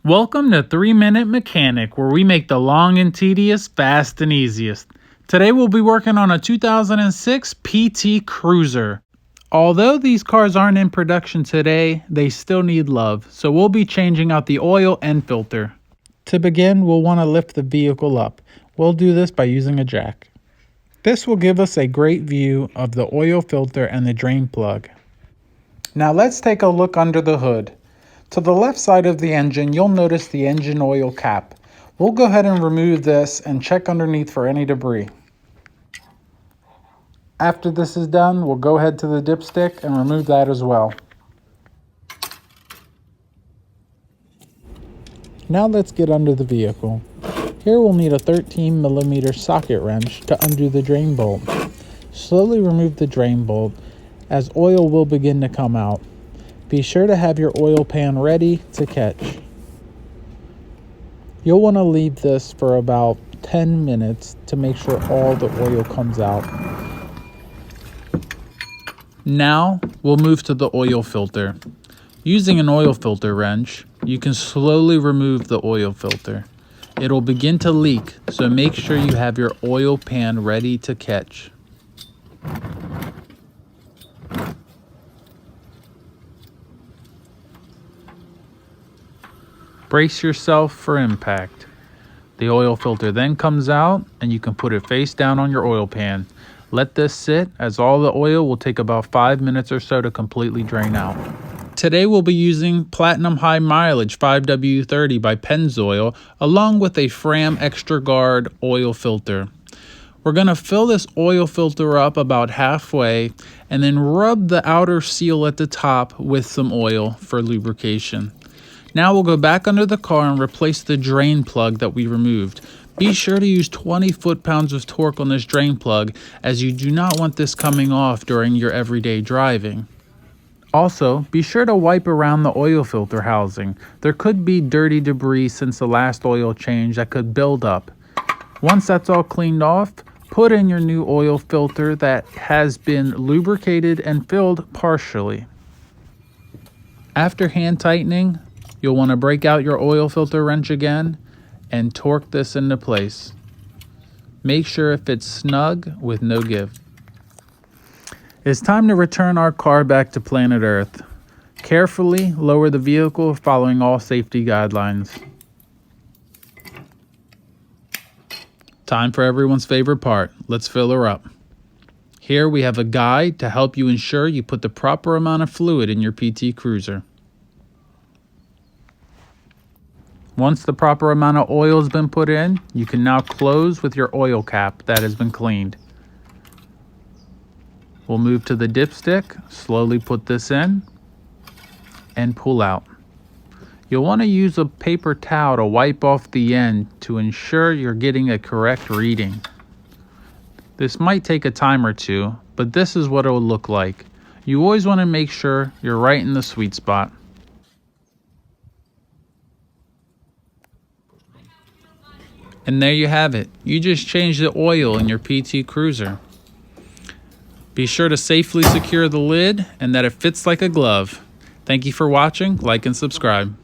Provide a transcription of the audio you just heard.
Welcome to 3-Minute Mechanic, where we make the long and tedious fast and easiest. Today we'll be working on a 2006 PT Cruiser. Although these cars aren't in production today, they still need love, so we'll be changing out the oil and filter. To begin, we'll want to lift the vehicle up. We'll do this by using a jack. This will give us a great view of the oil filter and the drain plug. Now let's take a look under the hood. To the left side of the engine, you'll notice the engine oil cap. We'll go ahead and remove this and check underneath for any debris. After this is done, we'll go ahead to the dipstick and remove that as well. Now let's get under the vehicle. Here we'll need a 13mm socket wrench to undo the drain bolt. Slowly remove the drain bolt as oil will begin to come out. Be sure to have your oil pan ready to catch. You'll want to leave this for about 10 minutes to make sure all the oil comes out. Now we'll move to the oil filter. Using an oil filter wrench, you can slowly remove the oil filter. It'll begin to leak, so make sure you have your oil pan ready to catch. Brace yourself for impact. The oil filter then comes out and you can put it face down on your oil pan. Let this sit, as all the oil will take about 5 minutes or so to completely drain out. Today we'll be using Platinum High Mileage 5W30 by Pennzoil along with a FRAM Extra Guard oil filter. We're going to fill this oil filter up about halfway and then rub the outer seal at the top with some oil for lubrication. Now we'll go back under the car and replace the drain plug that we removed. Be sure to use 20 foot-pounds of torque on this drain plug, as you do not want this coming off during your everyday driving. Also, be sure to wipe around the oil filter housing. There could be dirty debris since the last oil change that could build up. Once that's all cleaned off, put in your new oil filter that has been lubricated and filled partially. After hand tightening, you'll want to break out your oil filter wrench again and torque this into place. Make sure it fits snug with no give. It's time to return our car back to planet Earth. Carefully lower the vehicle following all safety guidelines. Time for everyone's favorite part. Let's fill her up. Here we have a guide to help you ensure you put the proper amount of fluid in your PT Cruiser. Once the proper amount of oil has been put in, you can now close with your oil cap that has been cleaned. We'll move to the dipstick, slowly put this in, and pull out. You'll want to use a paper towel to wipe off the end to ensure you're getting a correct reading. This might take a time or two, but this is what it will look like. You always want to make sure you're right in the sweet spot. And there you have it. You just changed the oil in your PT Cruiser. Be sure to safely secure the lid and that it fits like a glove. Thank you for watching. Like and subscribe.